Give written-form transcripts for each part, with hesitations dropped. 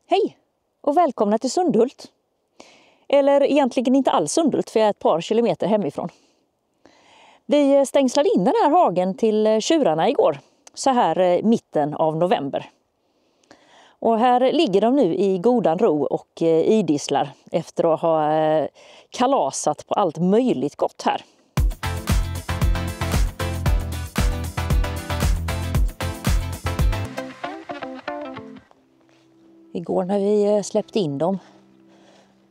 Hej och välkomna till Sundhult. Eller egentligen inte alls Sundhult, för jag är ett par kilometer hemifrån. Vi stängslade in den här hagen till tjurarna igår, så här i mitten av november. Och här ligger de nu i godan ro och idisslar efter att ha kalasat på allt möjligt gott här. Igår när vi släppte in dem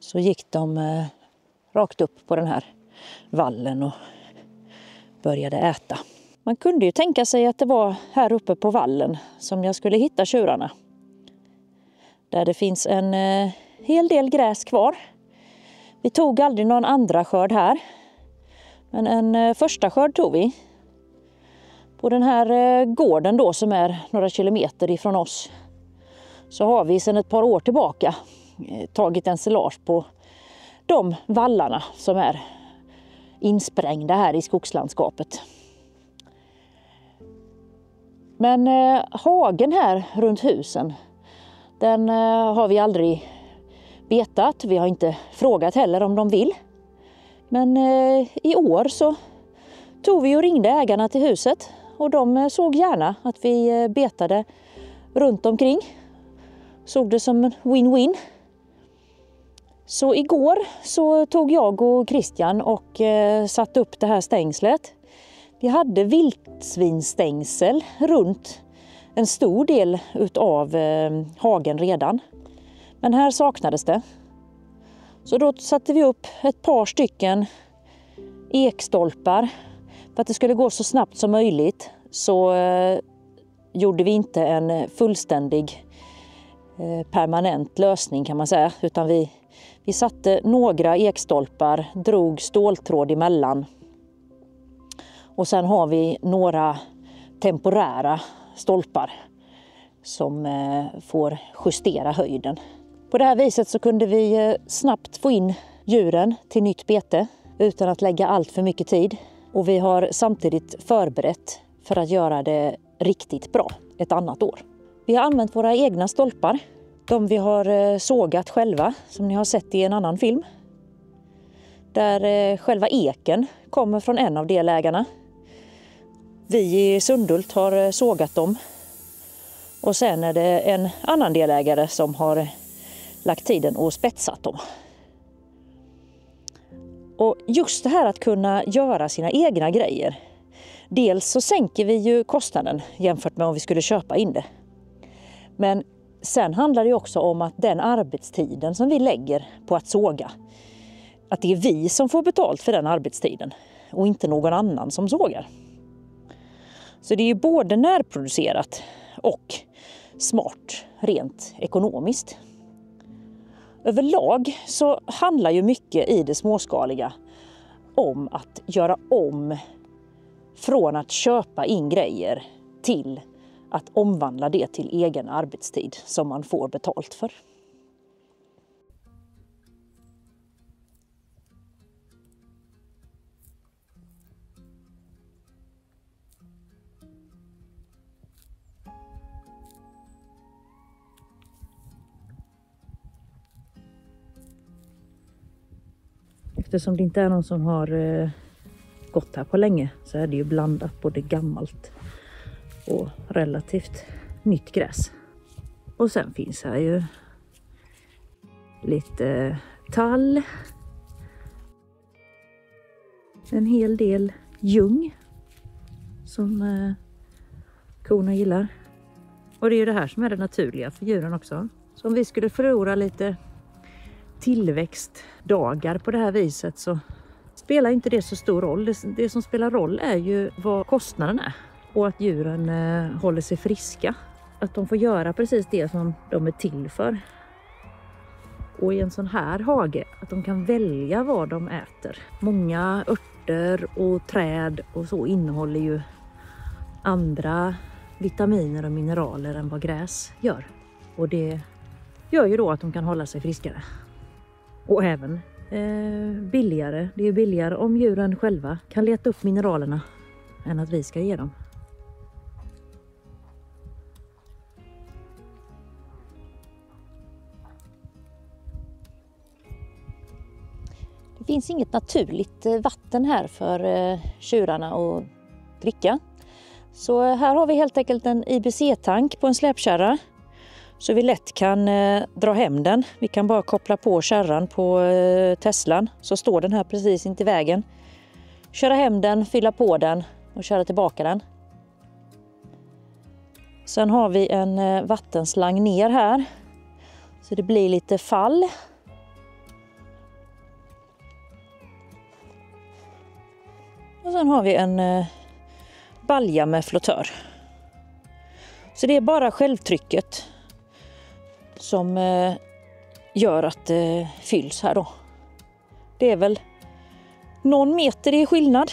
så gick de rakt upp på den här vallen och började äta. Man kunde ju tänka sig att det var här uppe på vallen som jag skulle hitta tjurarna. Där det finns en hel del gräs kvar. Vi tog aldrig någon andra skörd här. Men en första skörd tog vi. På den här gården då som är några kilometer ifrån oss, så har vi sedan ett par år tillbaka tagit ensilage på de vallarna som är insprängda här i skogslandskapet. Men hagen här runt husen, den har vi aldrig betat. Vi har inte frågat heller om de vill. Men i år så tog vi och ringde ägarna till huset och de såg gärna att vi betade runt omkring. Såg det som en win-win. Så igår så tog jag och Christian och satte upp det här stängslet. Vi hade vildsvinstängsel runt en stor del utav hagen redan. Men här saknades det. Så då satte vi upp ett par stycken ekstolpar. För att det skulle gå så snabbt som möjligt så gjorde vi inte en fullständig permanent lösning kan man säga. Utan vi satte några ekstolpar, drog ståltråd emellan. Och sen har vi några temporära stolpar som får justera höjden. På det här viset så kunde vi snabbt få in djuren till nytt bete utan att lägga allt för mycket tid. Och vi har samtidigt förberett för att göra det riktigt bra ett annat år. Vi har använt våra egna stolpar. De vi har sågat själva, som ni har sett i en annan film. Där själva eken kommer från en av delägarna. Vi i Sundhult har sågat dem. Och sen är det en annan delägare som har lagt tiden och spetsat dem. Och just det här att kunna göra sina egna grejer. Dels så sänker vi ju kostnaden jämfört med om vi skulle köpa in det. Men sen handlar det också om att den arbetstiden som vi lägger på att såga, att det är vi som får betalt för den arbetstiden och inte någon annan som sågar. Så det är ju både närproducerat och smart rent ekonomiskt. Överlag så handlar ju mycket i det småskaliga om att göra om från att köpa in grejer till att omvandla det till egen arbetstid som man får betalt för. Eftersom det inte är någon som har gått här på länge så är det ju blandat både gammalt och relativt nytt gräs. Och sen finns här ju lite tall. En hel del ljung som korna gillar. Och det är ju det här som är det naturliga för djuren också. Så om vi skulle förlora lite tillväxtdagar på det här viset så spelar inte det så stor roll. Det som spelar roll är ju vad kostnaden är. Och att djuren håller sig friska. Att de får göra precis det som de är till för. Och i en sån här hage, att de kan välja vad de äter. Många örter och träd och så innehåller ju andra vitaminer och mineraler än vad gräs gör. Och det gör ju då att de kan hålla sig friskare. Och även billigare. Det är billigare om djuren själva kan leta upp mineralerna än att vi ska ge dem. Det finns inget naturligt vatten här för tjurarna att dricka. Så här har vi helt enkelt en IBC-tank på en släpkärra. Så vi lätt kan dra hem den. Vi kan bara koppla på kärran på Teslan. Så står den här precis intill vägen. Köra hem den, fylla på den och köra tillbaka den. Sen har vi en vattenslang ner här. Så det blir lite fall. Och sen har vi en balja med flottör. Så det är bara självtrycket som gör att det fylls här då. Det är väl någon meter i skillnad.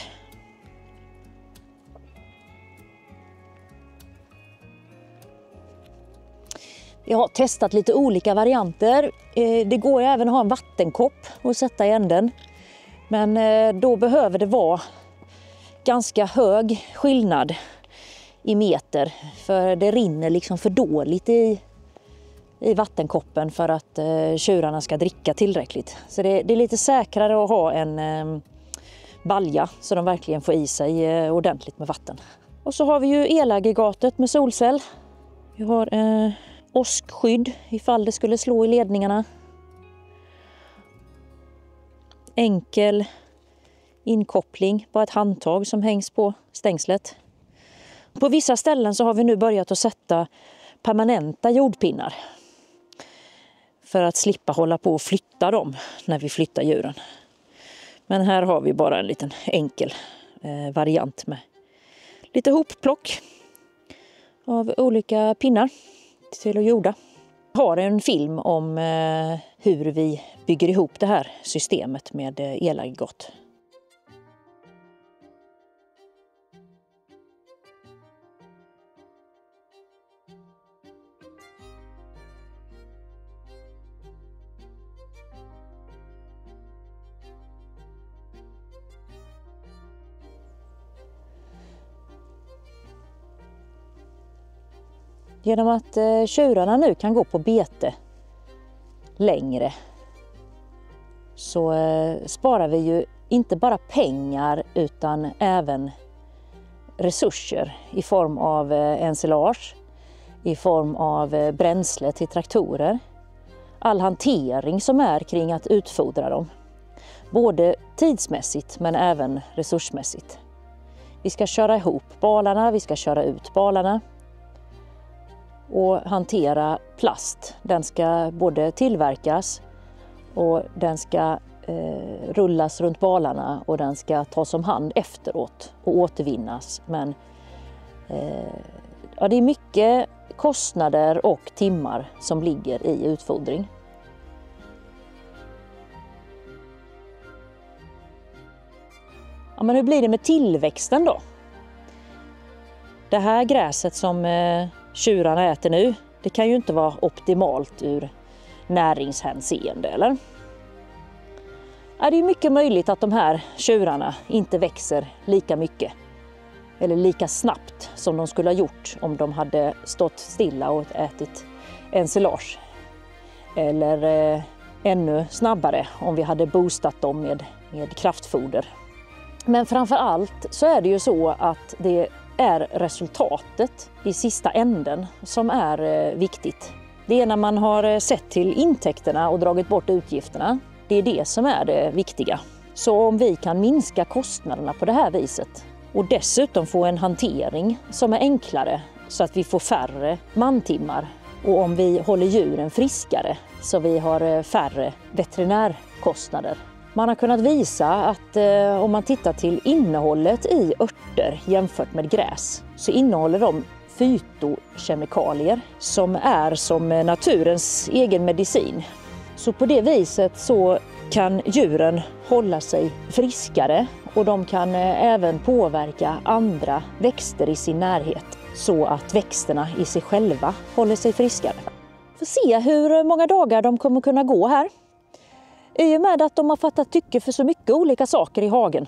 Jag har testat lite olika varianter. Det går ju även att ha en vattenkopp och sätta i änden. Men då behöver det vara ganska hög skillnad i meter. För det rinner liksom för dåligt i vattenkoppen för att tjurarna ska dricka tillräckligt. Så det är lite säkrare att ha en balja så de verkligen får i sig ordentligt med vatten. Och så har vi ju elaggregatet med solcell. Vi har åskskydd ifall det skulle slå i ledningarna. Enkel inkoppling, bara ett handtag som hängs på stängslet. På vissa ställen så har vi nu börjat att sätta permanenta jordpinnar. För att slippa hålla på och flytta dem när vi flyttar djuren. Men här har vi bara en liten enkel variant med lite hopplock av olika pinnar till att jorda. Jag har en film om hur vi bygger ihop det här systemet med elaggregat. Genom att tjurarna nu kan gå på bete längre så sparar vi ju inte bara pengar utan även resurser i form av ensilage, i form av bränsle till traktorer. All hantering som är kring att utfodra dem. Både tidsmässigt men även resursmässigt. Vi ska köra ihop balarna, vi ska köra ut balarna. Och hantera plast. Den ska både tillverkas och den ska rullas runt balarna och den ska tas om hand efteråt och återvinnas. Men det är mycket kostnader och timmar som ligger i utfodring. Ja, men hur blir det med tillväxten då? Det här gräset som tjurarna äter nu, det kan ju inte vara optimalt ur näringshänseende, eller? Ja, det är mycket möjligt att de här tjurarna inte växer lika mycket eller lika snabbt som de skulle ha gjort om de hade stått stilla och ätit ensilage. Eller ännu snabbare om vi hade boostat dem med kraftfoder. Men framför allt så är det ju så att det är resultatet i sista änden som är viktigt. Det är när man har sett till intäkterna och dragit bort utgifterna. Det är det som är det viktiga. Så om vi kan minska kostnaderna på det här viset och dessutom få en hantering som är enklare så att vi får färre mantimmar och om vi håller djuren friskare så vi har färre veterinärkostnader. Man har kunnat visa att om man tittar till innehållet i örter jämfört med gräs så innehåller de fytokemikalier som är som naturens egen medicin. Så på det viset så kan djuren hålla sig friskare och de kan även påverka andra växter i sin närhet så att växterna i sig själva håller sig friskare. Vi får se hur många dagar de kommer kunna gå här. I och med att de har fattat tycke för så mycket olika saker i hagen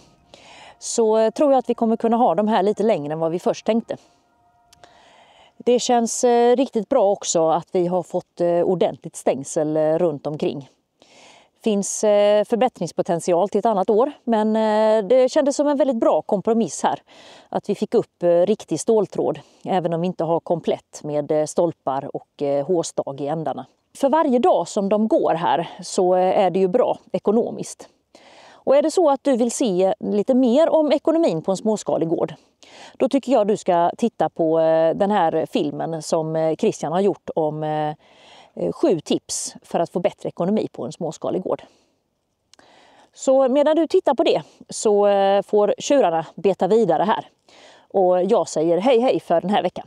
så tror jag att vi kommer kunna ha dem här lite längre än vad vi först tänkte. Det känns riktigt bra också att vi har fått ordentligt stängsel runt omkring. Finns förbättringspotential till ett annat år, men det kändes som en väldigt bra kompromiss här. Att vi fick upp riktig ståltråd, även om vi inte har komplett med stolpar och hårstag i ändarna. För varje dag som de går här så är det ju bra ekonomiskt. Och är det så att du vill se lite mer om ekonomin på en småskalig gård, då tycker jag du ska titta på den här filmen som Christian har gjort om 7 tips för att få bättre ekonomi på en småskalig gård. Så medan du tittar på det så får tjurarna beta vidare här. Och jag säger hej hej för den här veckan.